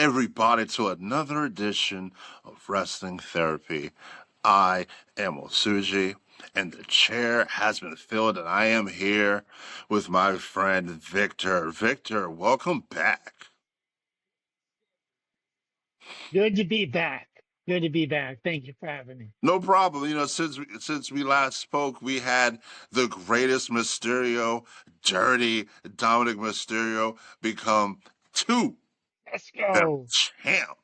everybody to another edition of Wrestling Therapy. I am Osuji, and the chair has been filled, and I am here with my friend Victor. Victor, welcome back. Good to be back. Good to be back. Thank you for having me. No problem. Since we last spoke, we had the greatest Mysterio, dirty Dominic Mysterio, become two Let's the go. champ.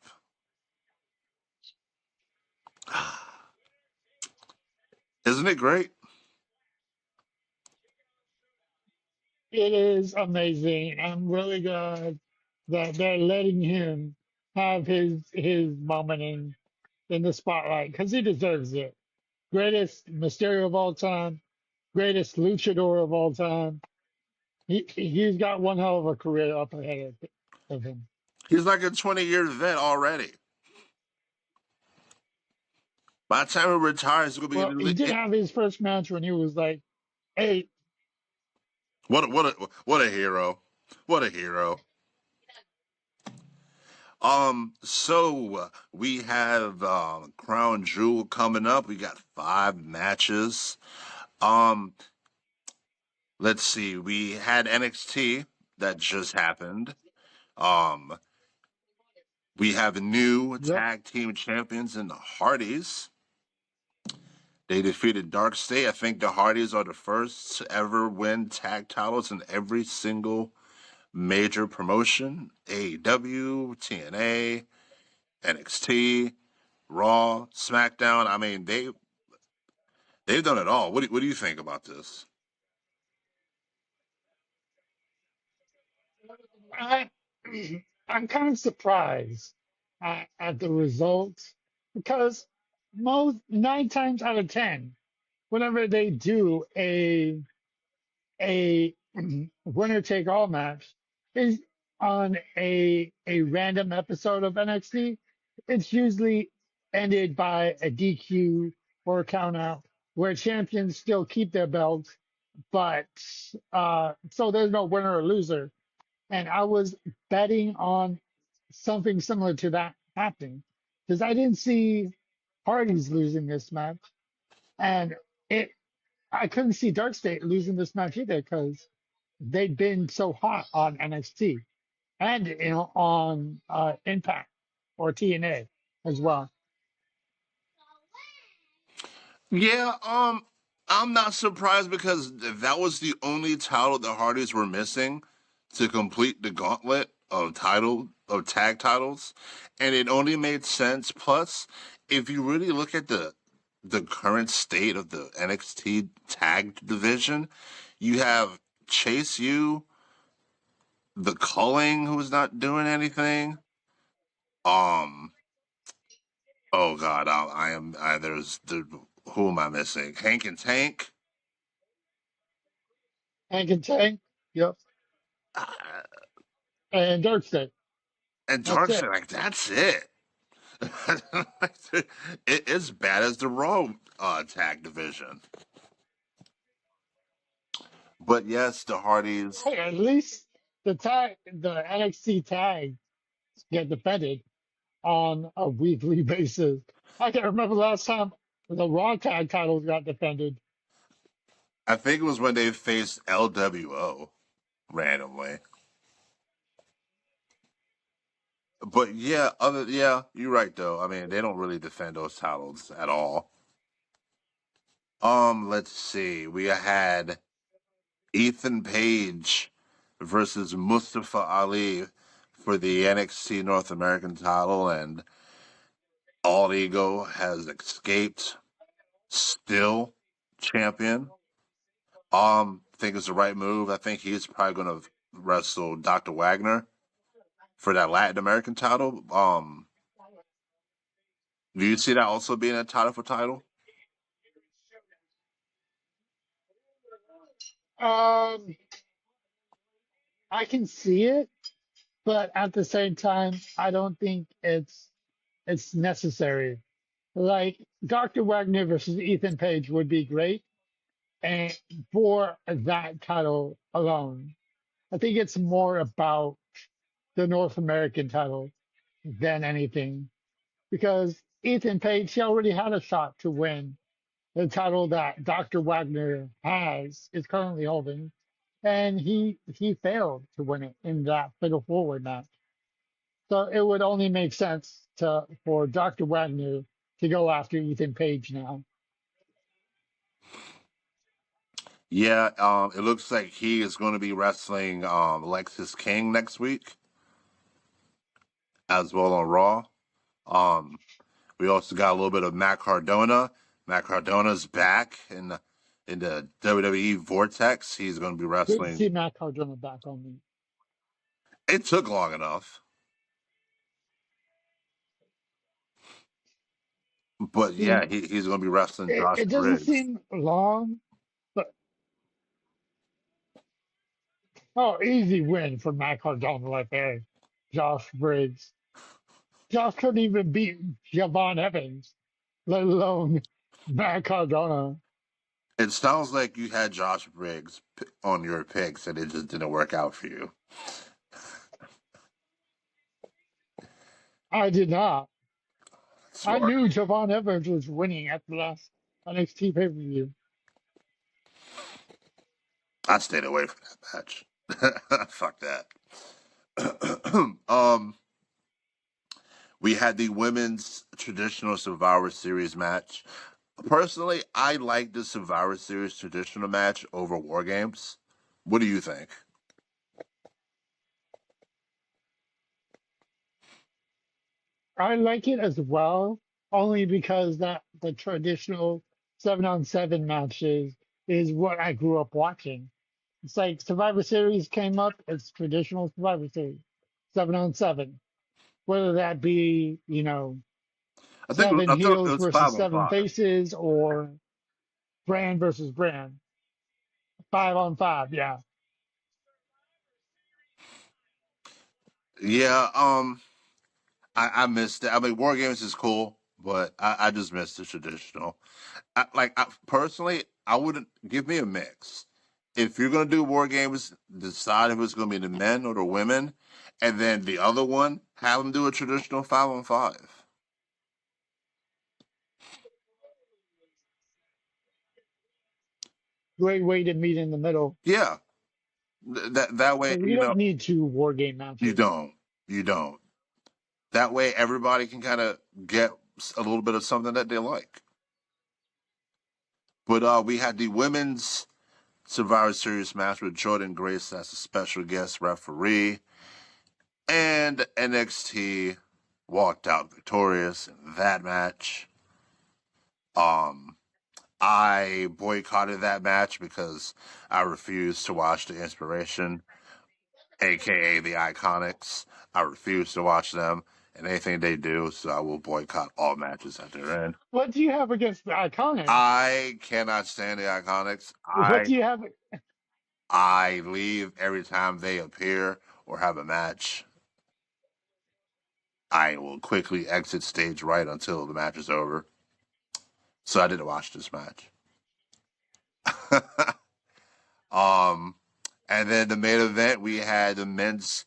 Isn't it great? It is amazing. I'm really glad that they're letting him have his moment in the spotlight because he deserves it. Greatest Mysterio of all time, greatest luchador of all time. He's got one hell of a career up ahead of him. He's like a 20-year vet already. By the time he retires, it's gonna Well, be he did have his first match when he was like 8. what a hero. What a hero. So we have Crown Jewel coming up. We got 5 matches. Um, let's see. We had NXT that just happened. Um, we have new Yep. tag team champions in the Hardys. They defeated Dark State. I think the Hardys are the first to ever win tag titles in every single major promotion: AEW, TNA, NXT, Raw, SmackDown. I mean, they've done it all. What do you think about this? I, I'm kind of surprised at the results because most 9 times out of 10, whenever they do a winner take all match is on a random episode of NXT, it's usually ended by a DQ or a count out where champions still keep their belts, but so there's no winner or loser. And I was betting on something similar to that happening because I didn't see Hardy's losing this match, and it I couldn't see Dark State losing this match either because they'd been so hot on NXT and on Impact or TNA as well. Yeah, I'm not surprised because that was the only title the Hardys were missing to complete the gauntlet of tag titles, and it only made sense. Plus, if you really look at the current state of the NXT tag division, you have Chase U, the Culling, who's not doing anything. Um, oh God, who am I missing? Hank and Tank. And can Tank, yep, Uh, and Dark State. and That's Darkseid, it. like that's it. It's bad as the Raw tag division. But yes, the Hardys. Hey, at least the NXT tag get defended on a weekly basis. I can't remember the last time the Raw tag titles got defended. I think it was when they faced LWO randomly. But yeah, you're right though. I mean, they don't really defend those titles at all. Let's see. We had Ethan Page versus Mustafa Ali for the NXT North American title, and All Ego has escaped, still champion. Think it's the right move. I think he's probably going to wrestle Dr. Wagner for that Latin American title. Do you see that also being a title for title? Um, I can see it, but at the same time, I don't think it's necessary. Like Dr. Wagner versus Ethan Page would be great, and for that title alone, I think it's more about the North American title. than anything because Ethan Page, he already had a shot to win the title that Dr. Wagner is currently holding, and he failed to win it in that fatal four-way match. So it would only make sense to for Dr. Wagner to go after Ethan Page now. Yeah, it looks like he is going to be wrestling Lexis King next week as well on Raw. Um, we also got a little bit of Matt Cardona. Matt Cardona's back in the WWE Vortex. He's going to be Good to wrestling. see Matt Cardona back on me. It took long enough, but yeah, See, he's going to be wrestling Josh it doesn't Briggs. seem long, but oh, easy win for Matt Cardona right there. Josh Briggs. Josh couldn't even beat Javon Evans, let alone Matt Cardona. It sounds like you had Josh Briggs on your picks and it just didn't work out for you. I did not. I Smart. knew Javon Evans was winning at the last NXT pay per view. I stayed away from that match. Fuck that. We had the women's traditional Survivor Series match. Personally, I like the Survivor Series traditional match over War Games. What do you think? I like it as well, only because that the traditional 7-on-7 matches is what I grew up watching. It's like Survivor Series came up, it's traditional Survivor Series, 7-on-7. Whether that be, seven I thought it heels was versus five on seven five. faces or brand versus brand, 5-on-5. Yeah. Yeah, I missed it. I mean, War Games is cool, but I just missed the traditional. Personally, I wouldn't give me a mix. If you're gonna do War Games, decide if it's gonna be the men or the women, and then the other one, have them do a traditional 5-on-5. Great way to meet in the middle. Yeah, that way, Because we don't need two war game you matches. don't, you don't. That way, everybody can kind of get a little bit of something that they like. But we had the women's Survivor Series match with Jordan Grace as a special guest referee, and NXT walked out victorious in that match. Um, I boycotted that match because I refused to watch the Inspiration, aka the Iconics. I refuse to watch them and anything they do, so I will boycott all matches that they're in. What do you have against the Iconics? I cannot stand the Iconics. What do you have? I leave every time they appear or have a match. I will quickly exit stage right until the match is over. So I didn't watch this match. um, and then the main event, we had the men's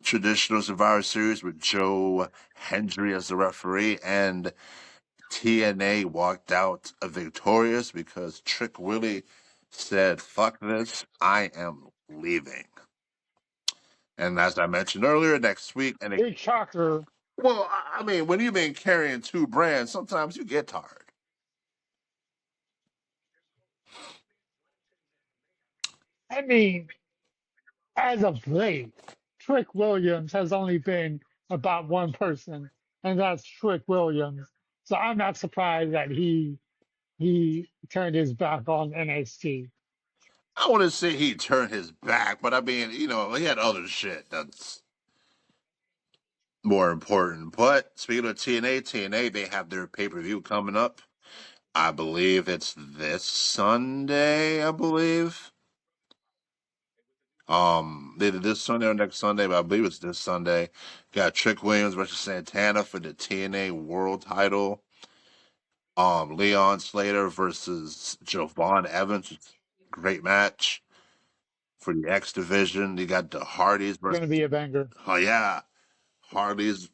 traditional Survivor Series with Joe Hendry as the referee, and TNA walked out victorious because Trick Willie said, "Fuck this, I am leaving." And as I mentioned earlier, next week, and Big shocker. well, I mean, when you've been carrying two brands, sometimes you get tired. I mean, as of late, Trick Williams has only been about one person, and that's Trick Williams. So I'm not surprised that he turned his back on NXT. I want to say he turned his back, but I mean, he had other shit that's more important. But speaking of TNA, they have their pay per view coming up. I believe it's this Sunday. I believe. Either this Sunday or next Sunday, but I believe it's this Sunday. Got Trick Williams versus Santana for the TNA World Title. Leon Slater versus Jovan Evans. Great match for the X division. You got the Hardys Going versus. to be a banger. Oh yeah, Hardys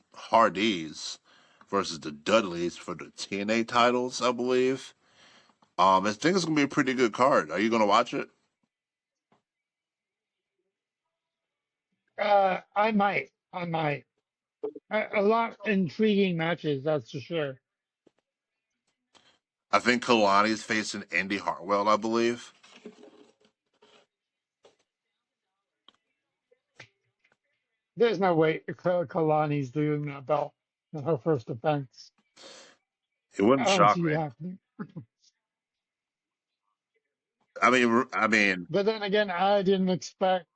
versus the Dudleys for the TNA titles, I believe. I think it's gonna be a pretty good card. Are you gonna watch it? I might. A lot intriguing matches, that's for sure. I think Kalani's facing Andy Hartwell, I believe. There's no way Kalani's doing that belt in her first defense. It wouldn't I don't shock see it me. happening. I mean, But then again, I didn't expect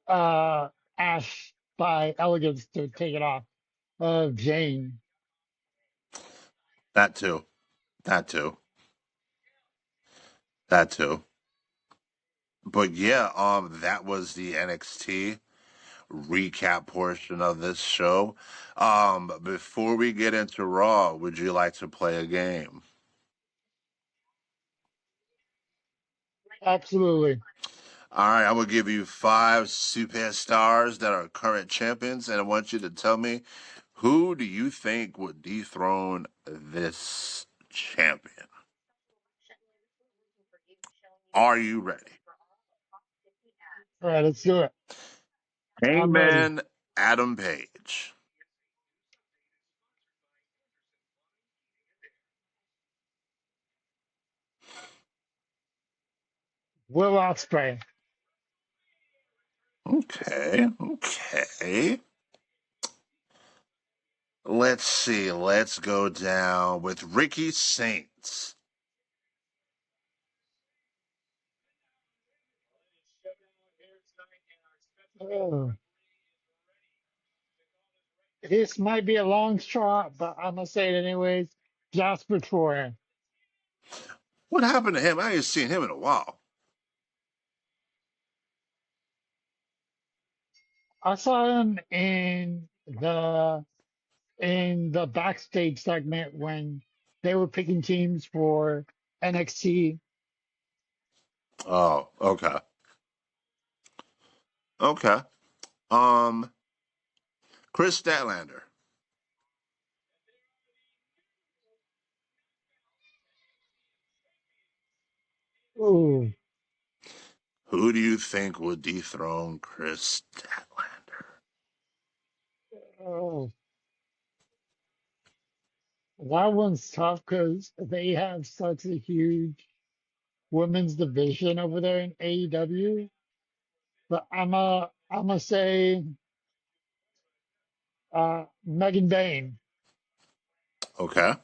uh, Ash by Elegance to take it off of Jane. that too, that too, that too. But yeah, that was the NXT recap portion of this show. Before we get into Raw, would you like to play a game? Absolutely. All right, I'm gonna give you five superstars that are current champions, and I want you to tell me who do you think would dethrone this champion? Are you ready? All right, let's do it. I'm ready. Hangman Adam Page. Will Ospreay. Okay, okay. Let's see. Let's go down with Ricky Saints. Oh, this might be a long shot, but I'm gonna say it anyways. Jasper Troy. What happened to him? I ain't seen him in a while. I saw him in the backstage segment when they were picking teams for NXT. Oh, okay. Okay. Um, Chris Statlander. Ooh, Who do you think would dethrone Chris Statlander? oh, that one's tough because they have such a huge women's division over there in AEW. But I'm a say Megan Bayne Okay.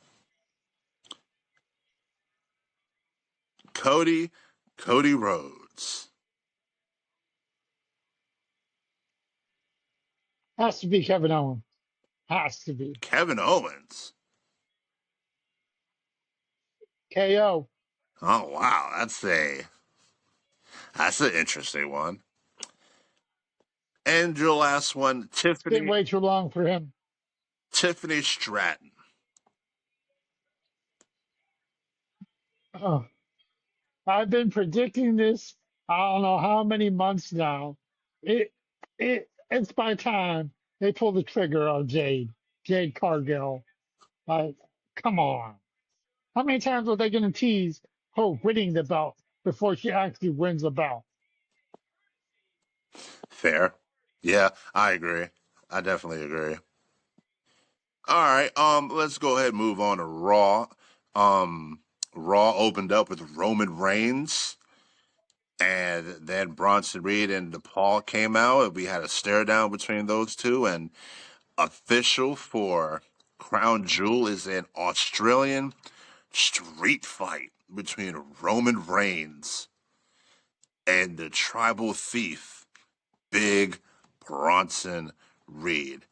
Cody Rhodes. has to be Kevin Owens. Has to be Kevin Owens. KO. Oh wow, that's an interesting one. And your last one, It's been way too long for him. Tiffany Stratton. Oh, I've been predicting this. I don't know how many months now. It it's by time they pull the trigger on Jade Cargill. Like, come on. How many times are they going to tease her winning the belt before she actually wins the belt? Fair. Yeah, I agree. I definitely agree. All right, let's go ahead and move on to Raw. Um, Raw opened up with Roman Reigns, and then Bronson Reed and DePaul came out, and we had a stare down between those two. And official for Crown Jewel is an Australian street fight between Roman Reigns and the tribal thief, Big Bronson Reed.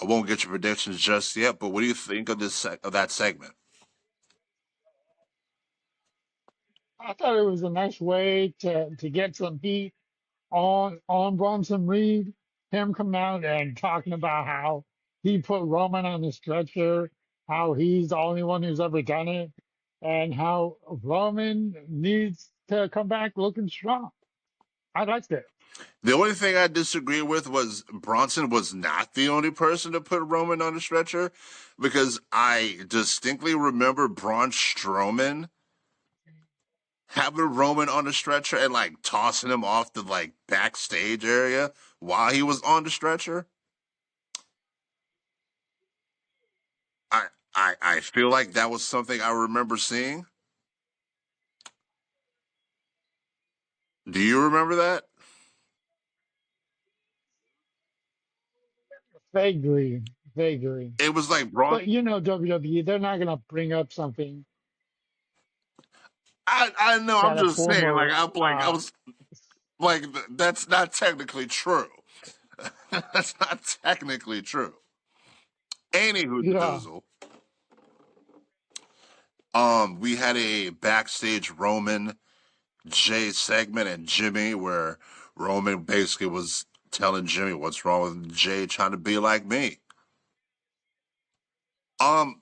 I won't get your predictions just yet, but what do you think of of that segment? I thought it was a nice way to get some heat on Bronson Reed. Him coming out and talking about how he put Roman on the stretcher, how he's the only one who's ever done it, and how Roman needs to come back looking strong. I liked it. The only thing I disagree with was Bronson was not the only person to put Roman on the stretcher, because I distinctly remember Braun Strowman having Roman on the stretcher and like tossing him off the like backstage area while he was on the stretcher. I I feel like that was something I remember seeing. Do you remember that? Vaguely, vaguely. It was like Braun. But you know WWE, they're not gonna bring up something I know. I'm that a just saying. former I was like that's not technically true. That's not technically true. Anywho, the yeah. doozle. We had a backstage Roman Jay segment and Jimmy where Roman basically was telling Jimmy what's wrong with Jay trying to be like me. Um,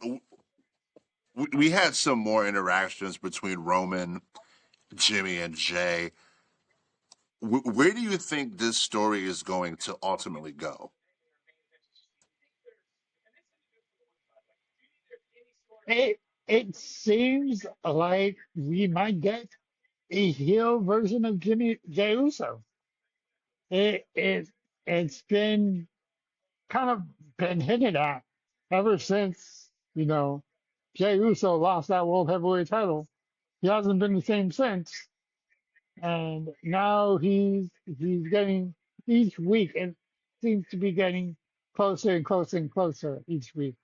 we had some more interactions between Roman, Jimmy, and Jay. Where do you think this story is going to ultimately go? It it seems like we might get a heel version of Jimmy Jey Uso. It it's been kind of been hinted at ever since, you know, Jey Uso lost that World Heavyweight title. He hasn't been the same since. And now he's getting each week it seems to be getting closer and closer and closer each week.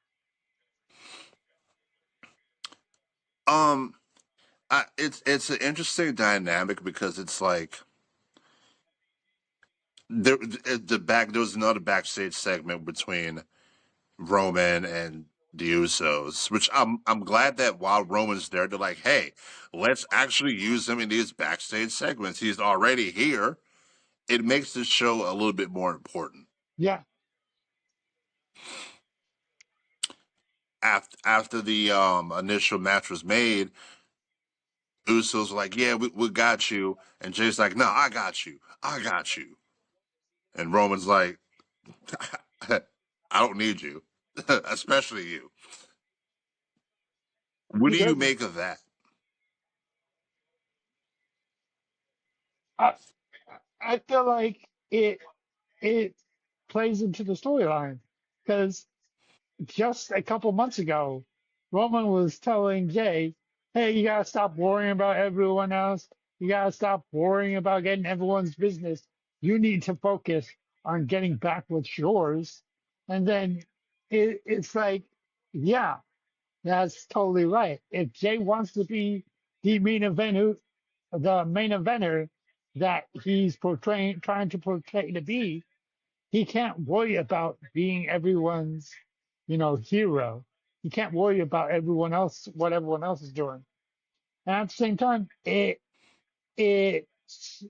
Um, it's an interesting dynamic because it's like there was another backstage segment between Roman and the Usos, which I'm glad that while Roman's there, they're like, hey, let's actually use him in these backstage segments. He's already here. It makes the show a little bit more important. Yeah, After the initial match was made, Usos were like, yeah, we got you, and Jay's like, no, I got you, I got you, and Roman's like, I don't need you, especially you. What he do you doesn't. make of that? I I feel like it plays into the storyline because just a couple months ago, Roman was telling Jay, "Hey, you gotta stop worrying about everyone else. You gotta stop worrying about getting everyone's business. You need to focus on getting back what's yours." And then it's like, yeah, that's totally right. If Jay wants to be the main eventer that he's portraying, trying to portray to be, he can't worry about being everyone's, hero. He can't worry about everyone else, what everyone else is doing. And at the same time, it's it's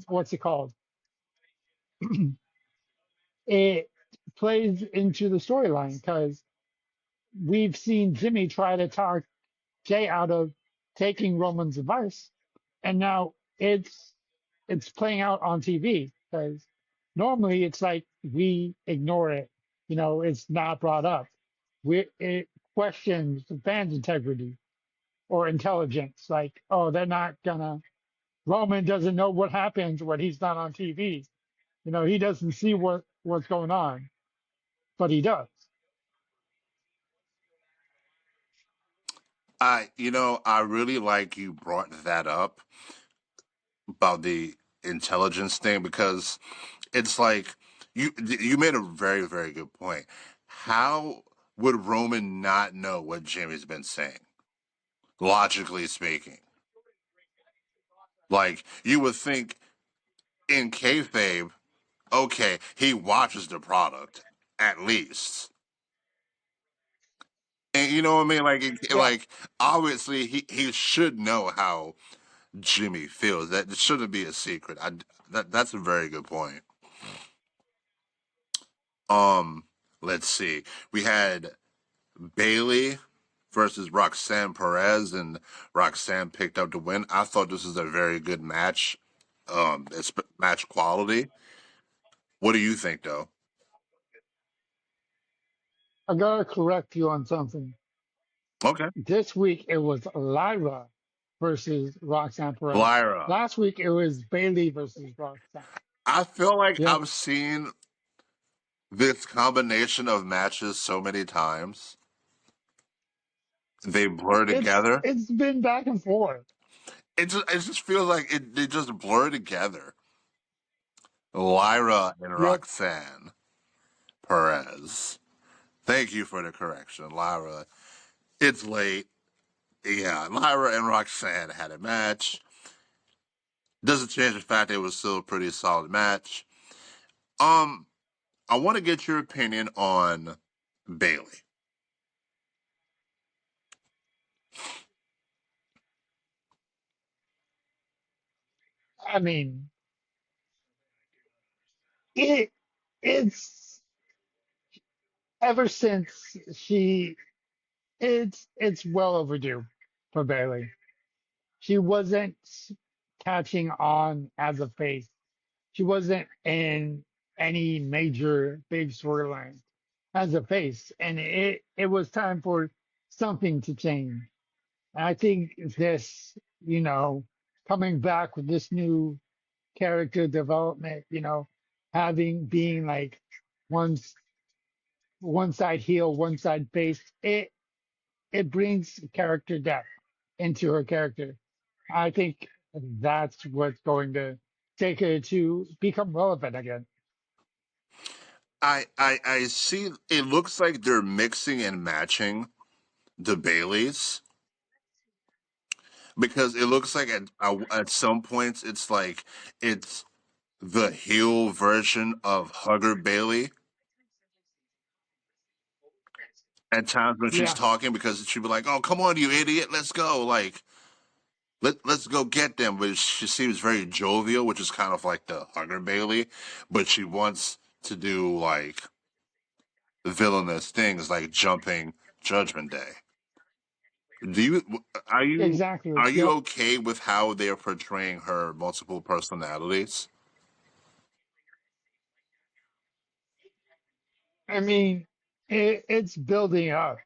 what's it called? It plays into the storyline because we've seen Jimmy try to talk Jay out of taking Roman's advice, and now it's playing out on TV because normally it's like we ignore it. It's not brought up. It questions the fans' integrity or intelligence. Like, oh, they're not gonna. Roman doesn't know what happens when he's not on TV. He doesn't see what's going on, but he does. I really like you brought that up about the intelligence thing because it's like you made a very very good point. How would Roman not know what Jimmy's been saying? Logically speaking, like you would think in kayfabe, okay, he watches the product at least, and you know what I mean. Yeah, Like obviously he should know how Jimmy feels. That shouldn't be a secret. That's a very good point. Um, let's see. We had Bailey. versus Roxanne Perez, and Roxanne picked up the win. I thought this was a very good match. It's match quality. What do you think, though? I gotta correct you on something. Okay, This week it was Lyra versus Roxanne Perez. Lyra. Last week it was Bailey versus Roxanne. I feel like Yep. I've seen this combination of matches so many times. They blur together. It's been back and forth. It just feels like they just blur together. Lyra and Yep. Roxanne Perez. Thank you for the correction, Lyra. It's late. Yeah, Lyra and Roxanne had a match. Doesn't change the fact that it was still a pretty solid match. Um, I want to get your opinion on Bailey. I mean, it it's ever since she it's well overdue for Bailey. She wasn't catching on as a face. She wasn't in any major big storyline as a face, and it was time for something to change. And I think this, you know, coming back with this new character development, having being like one one side heel, one side face, it brings character depth into her character. I think that's what's going to take her to become relevant again. I see. It looks like they're mixing and matching the Baileys because it looks like at some points it's like it's the heel version of Hugger Bailey at times when she's Yeah, talking because she'd be like, "Oh, come on, you idiot, let's go!" Like let's go get them. But she seems very jovial, which is kind of like the Hugger Bailey, but she wants to do like villainous things like jumping Judgment Day. Do you are you exactly. are you Yep. okay with how they're portraying her multiple personalities? I mean, it's building up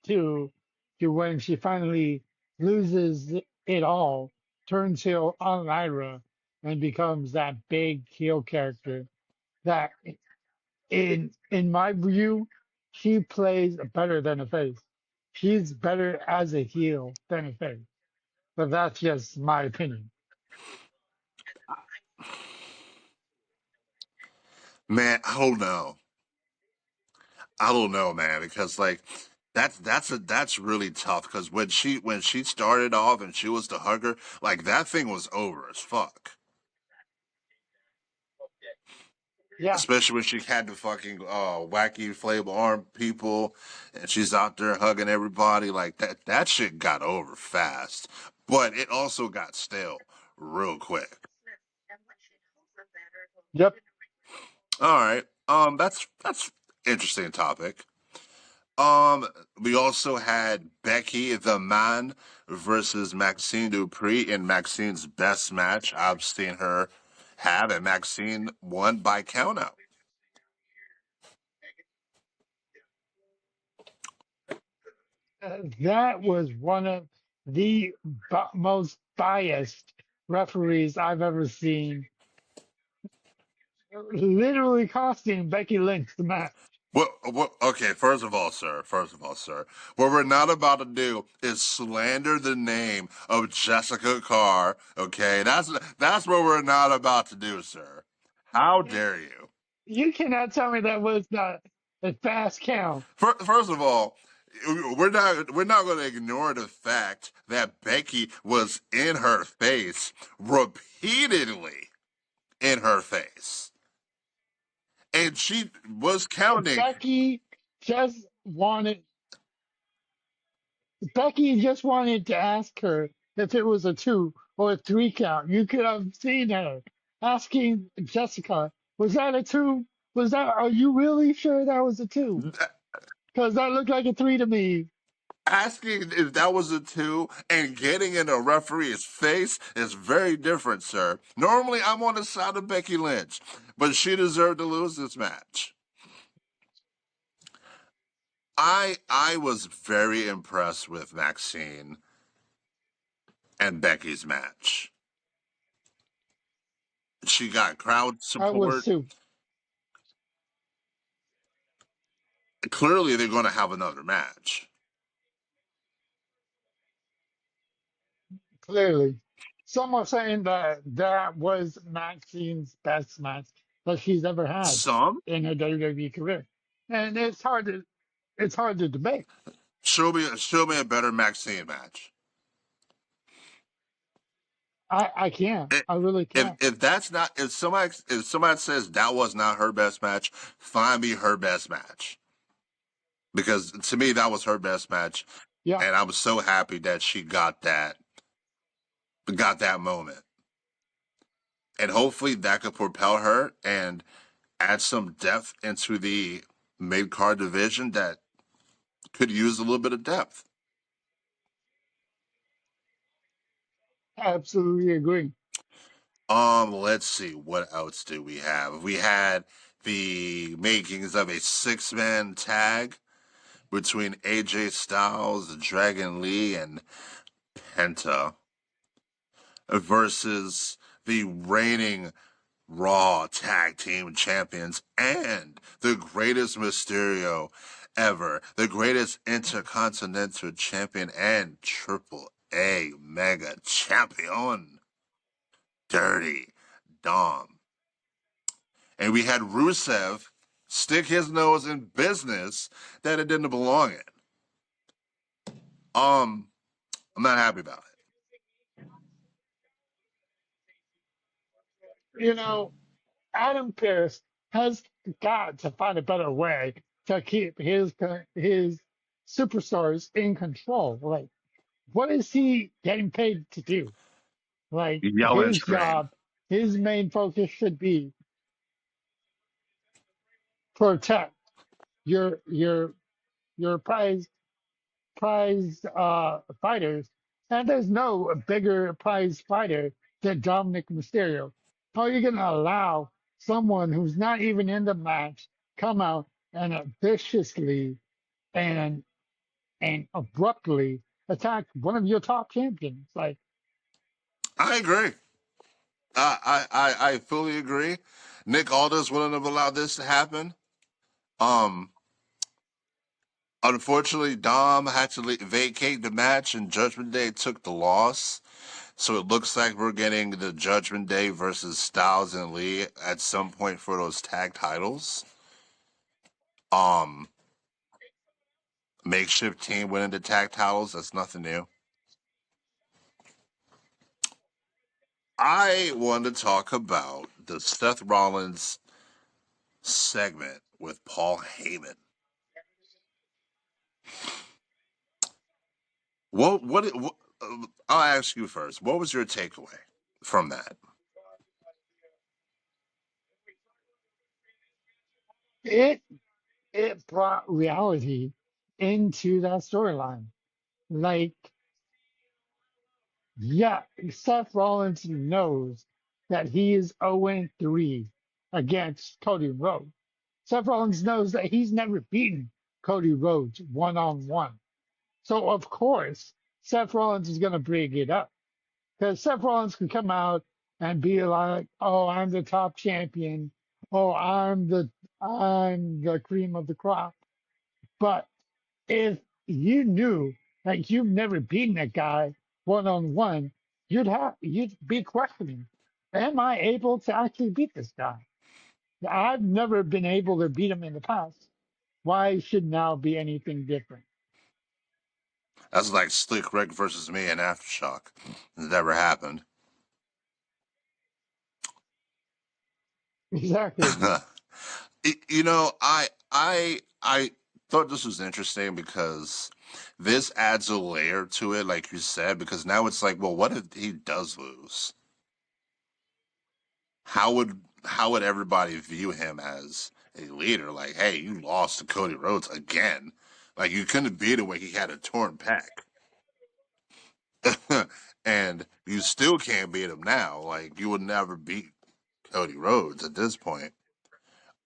to when she finally loses it all, turns heel on Lyra, and becomes that big heel character. That in my view, she plays better than a face. She's better as a heel than a face. But that's just my opinion. Man, I don't know, man, because like that's really tough. Because when she started off and she was the hugger, like that thing was over as fuck. Yeah. Especially when she had the fucking wacky flame arm people, and she's out there hugging everybody. Like that shit got over fast, but it also got stale real quick. Yep. All right, that's interesting topic. Um, we also had Becky the Man versus Maxine Dupree in Maxine's best match I've seen her have, and Maxine won by countout. That was one of the most biased referees I've ever seen, literally costing Becky Lynch the match. Okay, first of all, sir, what we're not about to do is slander the name of Jessica Carr. Okay, that's what we're not about to do, sir. How dare you? You cannot tell me that was not a fast count. First of all, we're not going to ignore the fact that Becky was in her face repeatedly in her face, and she was counting. Becky just wanted Becky just wanted to ask her if it was a 2 or a 3 count. You could have seen her asking Jessica, "Was that a 2? Was that? Are you really sure that was a 2? Because that looked like a 3 to me." Asking if that was a 2 and getting in a referee's face is very different, sir. Normally, I'm on the side of Becky Lynch, but she deserved to lose this match. I was very impressed with Maxine and Becky's match. She got crowd I was support. too. Clearly, they're going to have another match. Clearly. Some are saying that that was Maxine's best match that she's ever had Some in her WWE career. And it's hard to debate. show me a better Maxine match. I can't. I really can't. If that's not if somebody says that was not her best match, find me her best match, because to me that was her best match, Yeah, and I was so happy that she got that moment, and hopefully that could propel her and add some depth into the mid card division that could use a little bit of depth. absolutely agree. Let's see, what else do we have? We had the makings of a 6-man tag between AJ Styles, Dragon Lee, and Penta versus the reigning Raw Tag Team Champions and the greatest Mysterio ever, the greatest Intercontinental Champion and Triple A Mega Champion, Dirty Dom. And we had Rusev stick his nose in business that it didn't belong in. Um, I'm not happy about it. You know, Adam Pearce has got to find a better way to keep his superstars in control. Like, what is he getting paid to do? Like, Yell and his scream. job, his main focus should be protect your your prize fighters, and there's no bigger prize fighter than Dominic Mysterio. How are you going to allow someone who's not even in the match come out and viciously and abruptly attack one of your top champions? Like, I agree. I fully agree. Nick Aldis wouldn't have allowed this to happen. Um, Unfortunately, Dom had to vacate the match, and Judgment Day took the loss. So it looks like we're getting the Judgment Day versus Styles and Lee at some point for those tag titles. Um, Makeshift team winning the tag titles. That's nothing new. I want to talk about the Seth Rollins segment with Paul Heyman. What I'll ask you first. What was your takeaway from that? it it brought reality into that storyline. Like, yeah, Seth Rollins knows that he is 0-3 against Cody Rhodes. Seth Rollins knows that he's never beaten Cody Rhodes one on one. So, of course, Seth Rollins is going to bring it up because Seth Rollins can come out and be like, "Oh, I'm the top champion. Oh, I'm the cream of the crop." But if you knew that you've never beaten that guy one on one, you'd be questioning, am I able to actually beat this guy? I've never been able to beat him in the past. Why should now be anything different? That's like Slick Rick versus me and Aftershock. It never happened. Exactly. You know, I thought this was interesting because this adds a layer to it, like you said, because now it's like, well, what if he does lose? How would everybody view him as a leader? Like, hey, you lost to Cody Rhodes again. Like you couldn't beat him when he had a torn pec, and you still can't beat him now. Like you would never beat Cody Rhodes at this point.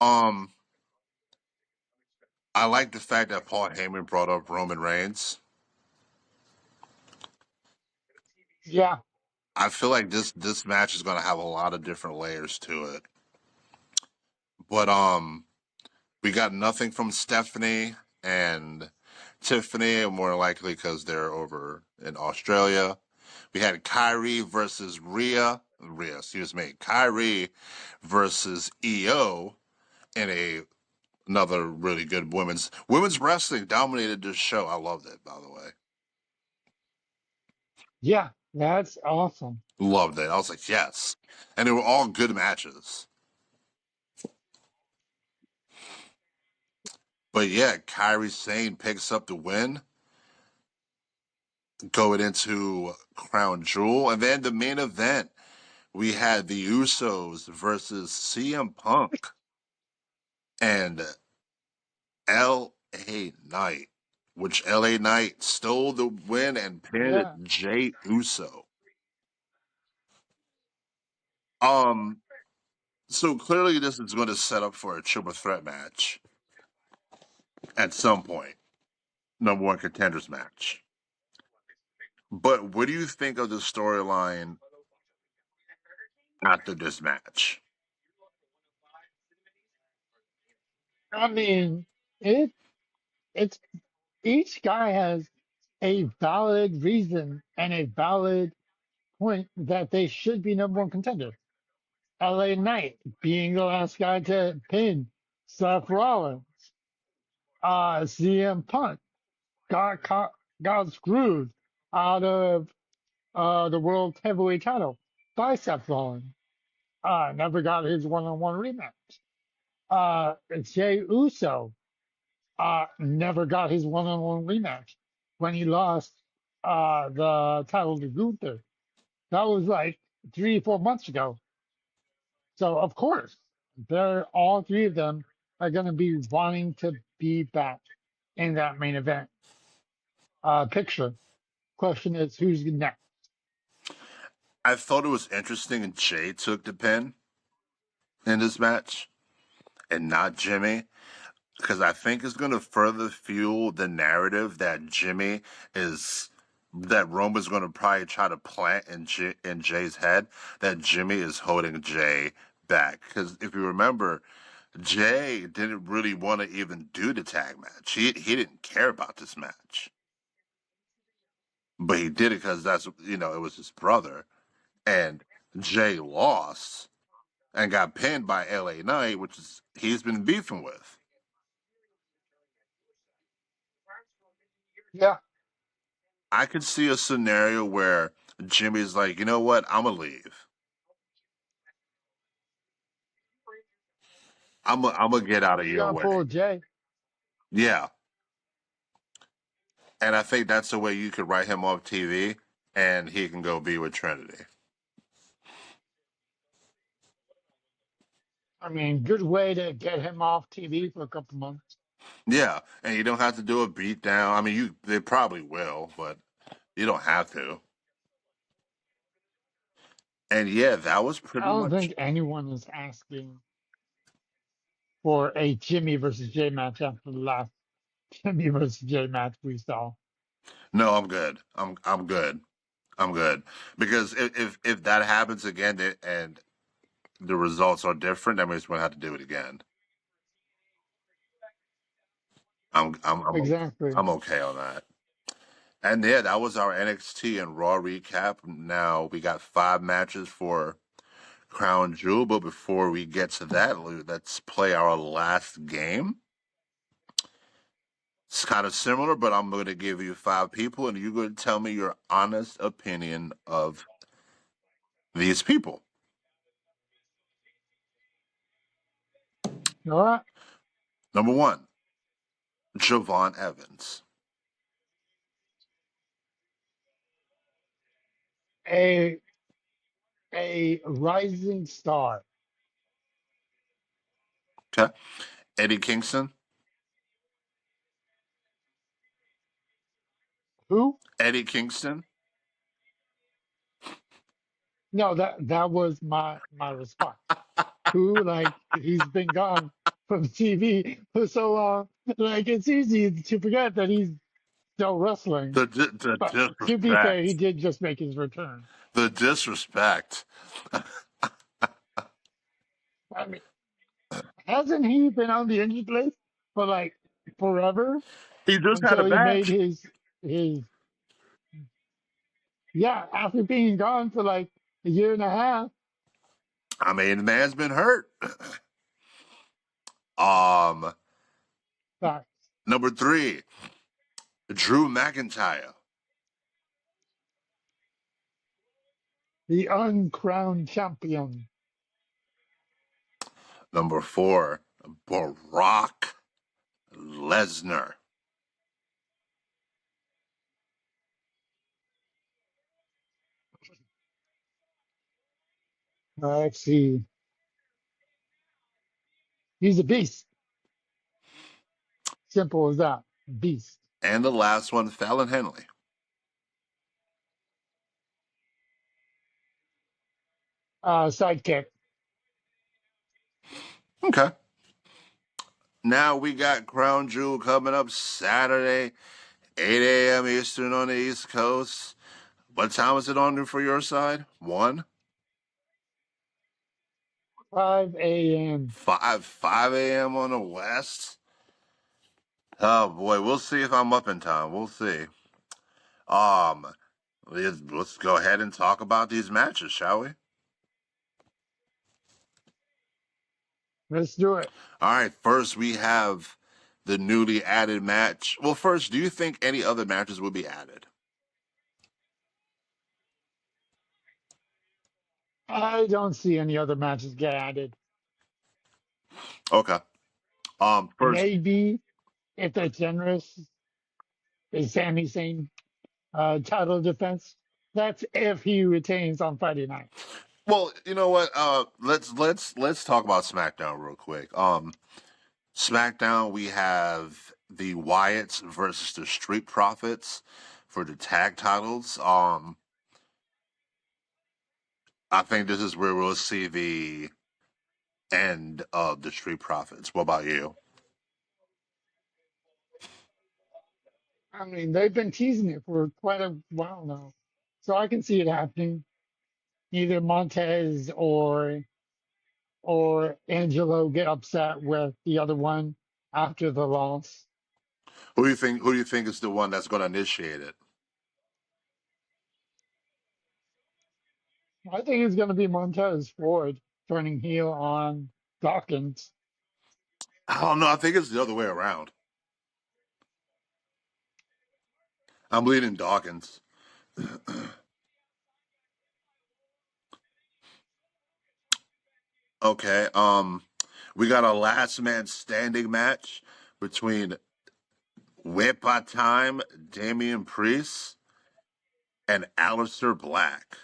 Um, I like the fact that Paul Heyman brought up Roman Reigns. Yeah, I feel like this match is going to have a lot of different layers to it. But we got nothing from Stephanie and Tiffany, more likely because they're over in Australia. We had Kyrie versus Rhea, excuse me, Kyrie versus EO in another really good women's wrestling dominated this show. I loved it, by the way. yeah, that's awesome. Loved it. I was like, yes, and they were all good matches. But yeah, Kyrie Sane picks up the win going into Crown Jewel. And then the main event, we had the Usos versus CM Punk and LA Knight, which LA Knight stole the win and pinned Yeah, Jay Uso. Um, so clearly this is going to set up for a triple threat match at some point. Number one contenders match. But what do you think of the storyline after this match? I mean, it it's each guy has a valid reason and a valid point that they should be number one contender. LA Knight being the last guy to pin Seth Rollins. CM Punk got got screwed out of the world heavyweight title by Seth Rollins. Never got his one-on-one rematch. Jay Uso never got his one-on-one rematch when he lost the title to Gunther. That was like 3 or 4 months ago. So of course, they're all three of them are going to be wanting to be back in that main event picture. Question is, who's next? I thought it was interesting Jay took the pin in this match and not Jimmy because I think it's going to further fuel the narrative that Jimmy is that Roman's going to probably try to plant in Jay's head that Jimmy is holding Jay back because if you remember, Jay didn't really want to even do the tag match. He didn't care about this match, but he did it because that's it was his brother, and Jay lost and got pinned by LA Knight, which is he's been beefing with. Yeah, I could see a scenario where Jimmy's like, you know what, I'm gonna leave. I'm gonna get out of he's your gonna way. pull Jay. Yeah, and I think that's the way you could write him off TV, and he can go be with Trinity. I mean, good way to get him off TV for a couple months. Yeah, and you don't have to do a beat down. I mean, you they probably will, but you don't have to. And yeah, that was I pretty don't much. think anyone is asking for a Jimmy versus Jay match after the last Jimmy versus Jay match we saw. No, I'm good. I'm good. I'm good because if that happens again and the results are different, that means we'll have to do it again. I'm I'm I'm Exactly. I'm okay on that. And yeah, that was our NXT and Raw recap. Now we got 5 matches for Crown Jewel, but before we get to that, let's play our last game. It's kind of similar, but I'm going to give you 5 people, and you're going to tell me your honest opinion of these people. All right. Number 1, Javon Evans. A a rising star. Okay, Eddie Kingston. Who? Eddie Kingston. No, that was my response. Who? Like he's been gone from TV for so long. Like it's easy to forget that he's still wrestling. The But to be fair, he disrespect. did just make his return. The disrespect. I mean, hasn't he been on the injured list for like forever He just had a until he made match. his yeah, after being gone for like a year and a half. I mean, the man's been hurt. Um, Back. Number three, Drew McIntyre. The uncrowned champion. Number four, Brock Lesnar. Let's see. He's a beast. Simple as that. Beast. And the last one, Fallon Henley. Sidekick. Okay. Now we got Crown Jewel coming up Saturday, 8 a.m. Eastern on the East Coast. What time is it on for your side? 1? 5 a.m. 5 a.m. on the West? Oh boy, we'll see if I'm up in time. We'll see. Um, let's go ahead and talk about these matches, shall we? Let's do it. All right, first we have the newly added match. Well, first, do you think any other matches will be added? I don't see any other matches get added. Okay. First, Maybe if they're generous, is Sami Zayn title defense. That's if he retains on Friday night. well, you know what? Let's talk about SmackDown real quick. SmackDown, we have the Wyatts versus the Street Profits for the tag titles. I think this is where we'll see the end of the Street Profits. What about you? I mean, they've been teasing it for quite a while now, so I can see it happening. Either Montez or Angelo get upset with the other one after the loss. Who do you think is the one that's going to initiate it? I think it's going to be Montez Ford turning heel on Dawkins. I don't know. I think it's the other way around. I'm leading Dawkins. Okay. We got a last man standing match between Whip Time, Damian Priest, and Aleister Black.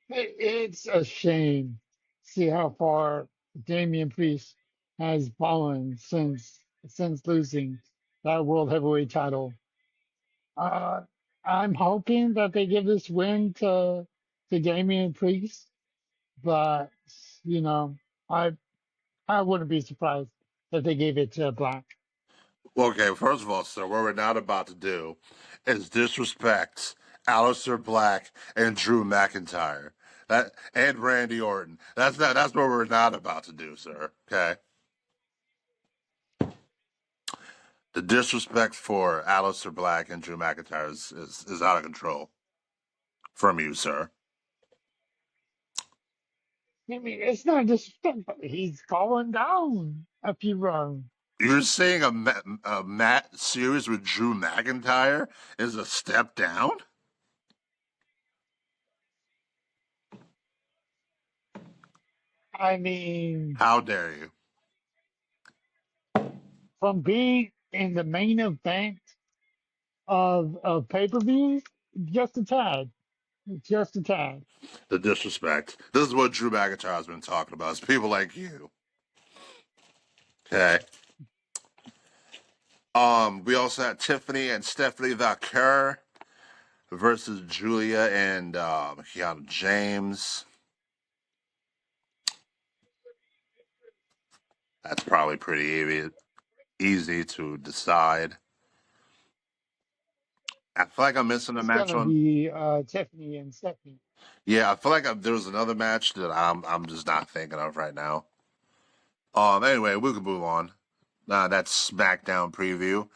It's a shame to see how far Damian Priest has fallen since losing that world heavyweight title. Uh, I'm hoping that they give this win to Damian Priest, but you know, I I wouldn't be surprised if they gave it to Black. Okay, first of all, sir, what we're not about to do is disrespect Aleister Black and Drew McIntyre. That and Randy Orton. That's what we're not about to do, sir. Okay. The disrespect for Aleister Black and Drew McIntyre is out of control from you, sir. I mean, it's not disrespect, but he's fallen down a few rungs. You're saying a Matt series with Drew McIntyre is a step down? I mean, How dare you? from being in the main event of pay-per-views, just a tad. just a tad. The disrespect. This is what Drew McIntyre has been talking about. It's people like you. Okay. We also had Tiffany and Stephanie Valkyr versus Julia and Kiana James. That's probably pretty easy to decide. I feel like I'm missing a It's match gonna on. be Tiffany and Stephanie. Yeah, I feel like there was another match that I'm just not thinking of right now. Anyway, we can move on. That's SmackDown preview,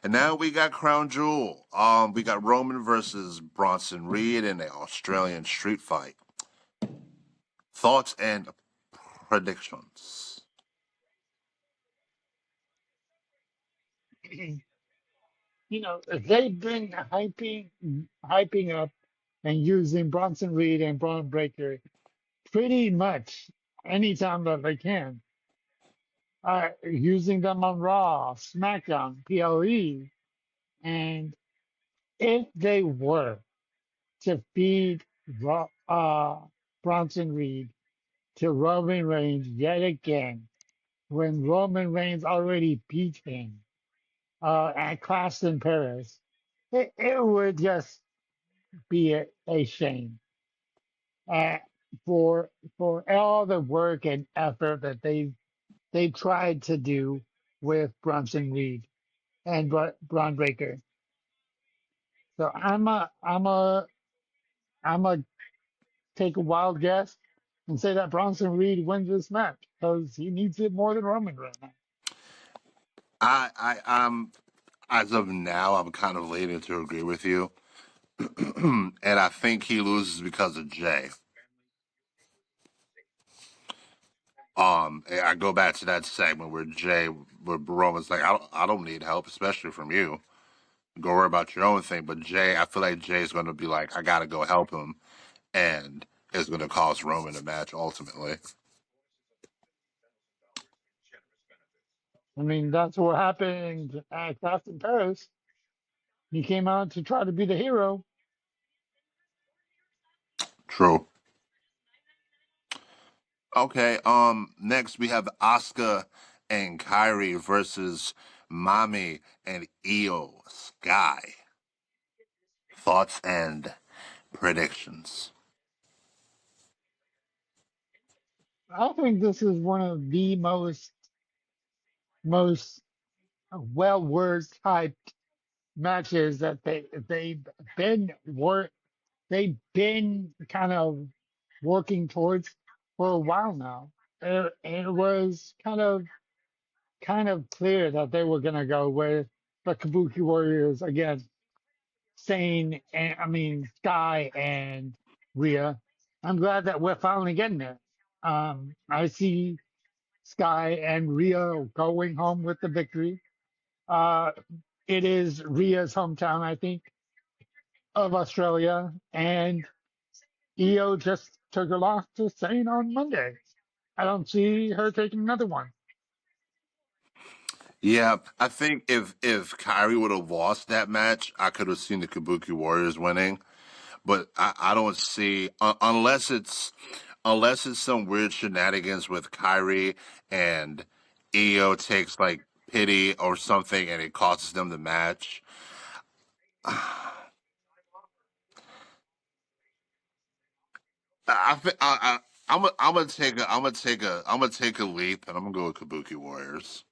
and now we got Crown Jewel. We got Roman versus Bronson Reed in an Australian street fight. Thoughts and predictions. They've been hyping up and using Bronson Reed and Braun Breaker pretty much anytime that they can. Using them on Raw, SmackDown, PLE, and if they were to feed Bronson Reed to Roman Reigns yet again, when Roman Reigns already beat him at Clash in Paris, it would just be a shame uh, for all the work and effort that they tried to do with Bronson Reed and Braun Breaker. So I'm a take a wild guess and say that Bronson Reed wins this match because he needs it more than Roman right now. I'm as of now, I'm kind of leaning to agree with you, and I think he loses because of Jay. I go back to that segment where Roman's like, I don't need help, especially from you. Go worry about your own thing. But Jay, I feel like Jay's going to be like, I got to go help him, and it's going to cost Roman the match ultimately. I mean, that's what happened at Clash in Paris. He came out to try to be the hero. True. Okay. Next we have Asuka and Kyrie versus Mami and Io Sky. Thoughts and predictions. I think this is one of the most well word typed matches that been work they've been kind of working towards for a while now. It was kind of clear that they were gonna go with the Kabuki Warriors again, Sane and I mean Sky and Rhea. I'm glad that we're finally getting there. I see Sky and Rhea going home with the victory. Uh, it is Rhea's hometown, I think, of Australia, and Io just took a loss to Sane on Monday. I don't see her taking another one. Yeah, I think if Kyrie would have lost that match, I could have seen the Kabuki Warriors winning. But I don't see unless it's some weird shenanigans with Kyrie and Io takes like pity or something and it costs them the match. I'm gonna take a leap and I'm gonna go with Kabuki Warriors.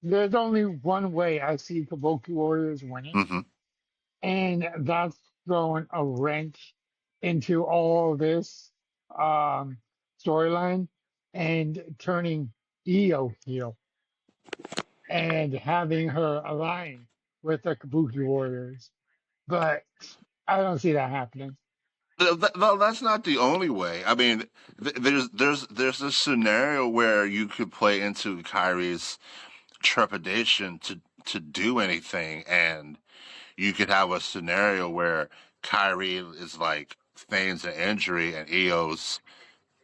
There's only one way I see Kabuki Warriors winning, Hmm. and that's throwing a wrench into all this um, storyline and turning Io heel and having her align with the Kabuki Warriors. But I don't see that happening. That's not the only way. I mean, there's a scenario where you could play into Kyrie's trepidation to do anything, and you could have a scenario where Kyrie is like feigns an injury and Io's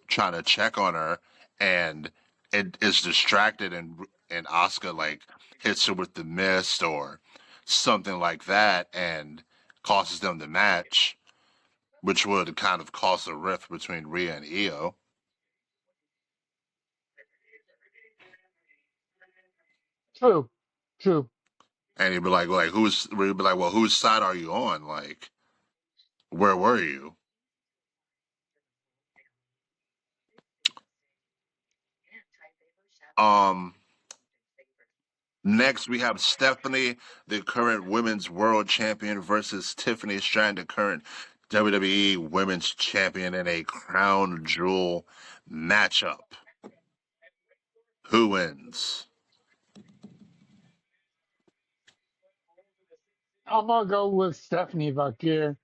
trying to check on her, and it is distracted, and Asuka like hits her with the mist or something like that and causes them the match, which would kind of cause a rift between Rhea and Io. True, true. And you'd be like you'd be like, well, whose side are you on? Like, where were you? Um, Next we have Stephanie, the current women's world champion, versus Tiffany Stratton, the current WWE women's champion, in a crown jewel matchup. Who wins? I'm gonna go with Stephanie Vakir.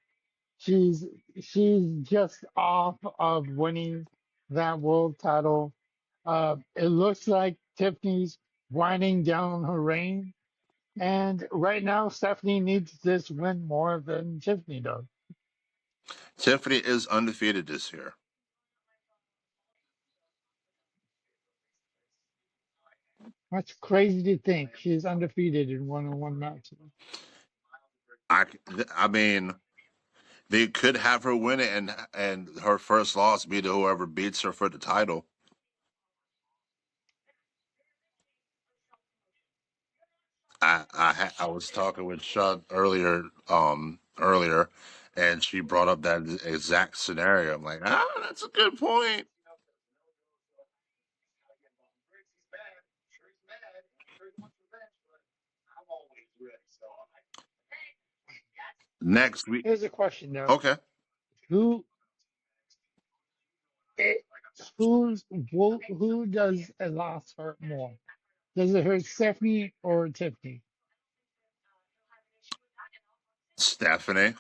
She's she's just off of winning that world title. It looks like Tiffany's winding down her reign, and right now Stephanie needs this win more than Tiffany does. Tiffany is undefeated this year. That's crazy to think she's undefeated in one-on-one matches. I, I mean, they could have her win it, and her first loss be to whoever beats her for the title. I was talking with Sean earlier, and she brought up that exact scenario. I'm like, that's a good point. Next we Here's a question though: Okay. Who it, who does a loss hurt more? Does it hurt Stephanie or Tiffany? Stephanie.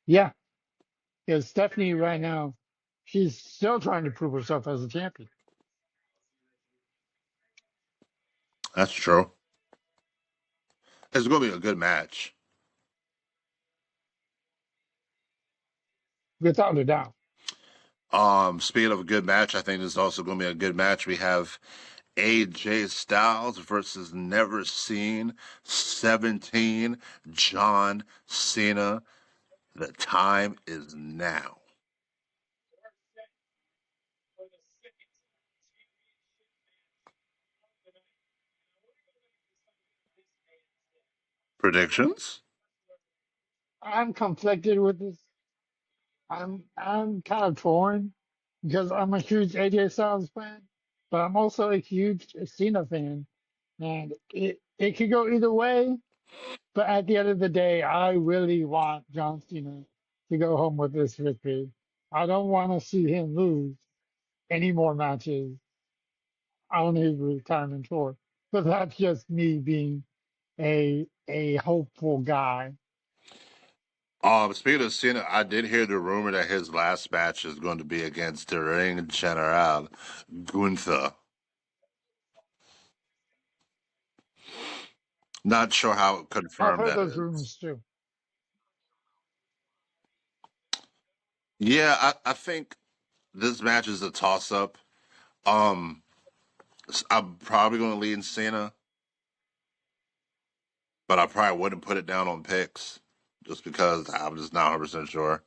Yeah, because Stephanie right now, she's still trying to prove herself as a champion That's true. It's gonna be a good match. without a doubt. Speaking of a good match, I think this is also gonna be a good match. We have AJ Styles versus Never Seen 17 John Cena. The time is now. Predictions? I'm conflicted with this. I'm kind of torn because I'm a huge AJ Styles fan, but I'm also a huge Cena fan, and it could go either way. But at the end of the day, I really want John Cena to go home with this victory. I don't want to see him lose any more matches on his retirement tour. But that's just me being a hopeful guy. Speaking of Cena, I did hear the rumor that his last match is going to be against the Ring General Gunther. Not sure how I've confirmed heard that those is. rumors too. Yeah, I think this match is a toss up. Um, I'm probably going to lean Cena, but I probably wouldn't put it down on picks just because I'm just not 100% sure.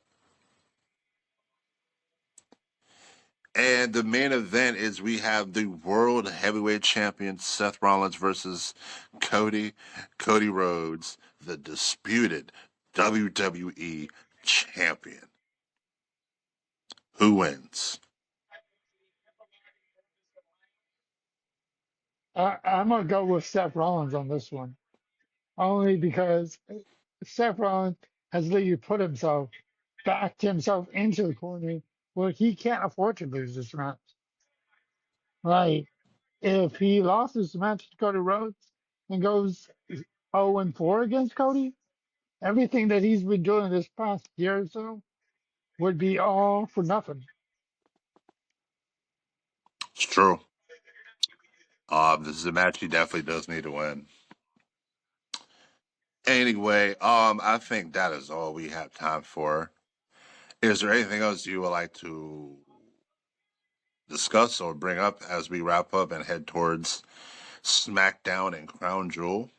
And the main event is we have the World Heavyweight Champion Seth Rollins versus Cody Rhodes, the disputed WWE Champion. Who wins? I'm gonna go with Seth Rollins on this one, only because Seth Rollins has literally put himself, backed himself into the corner where he can't afford to lose this match. Like, if he lost this match to Cody Rhodes and goes 0-4 against Cody, everything that he's been doing this past year or so would be all for nothing. It's true. This is a match he definitely does need to win. Anyway, I think that is all we have time for. Is there anything else you would like to discuss or bring up as we wrap up and head towards SmackDown and Crown Jewel.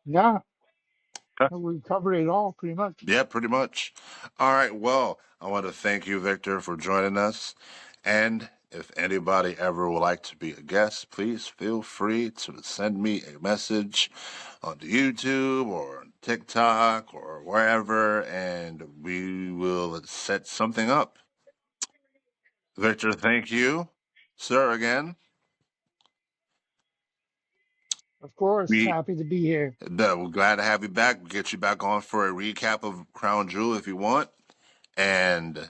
Yeah, Okay. we covered it all pretty much. Yeah, pretty much. All right. Well, I want to thank you, Victor, for joining us. And if anybody ever would like to be a guest, please feel free to send me a message on YouTube or on TikTok or wherever, and we will set something up. Victor, thank you, sir, again. Of course, We happy to be here. we're glad to have you back. We'll get you back on for a recap of Crown Jewel if you want. And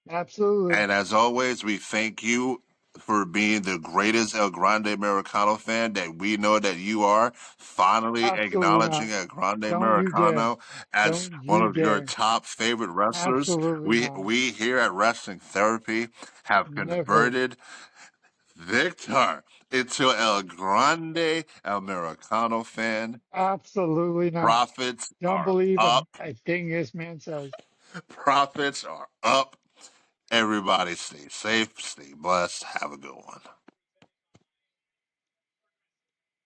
Absolutely. And as always, we thank you for being the greatest El Grande Americano fan that we know that you are. Finally Absolutely acknowledging not. El Grande Don't you dare. Americano as Don't one you of your dare. top favorite wrestlers. Absolutely We not. we here at Wrestling Therapy have Never. converted Victor into El Grande Americano fan. Absolutely not. Profits Don't are believe up. a thing this man says. Profits are up. Everybody stay safe, stay blessed. Have a good one.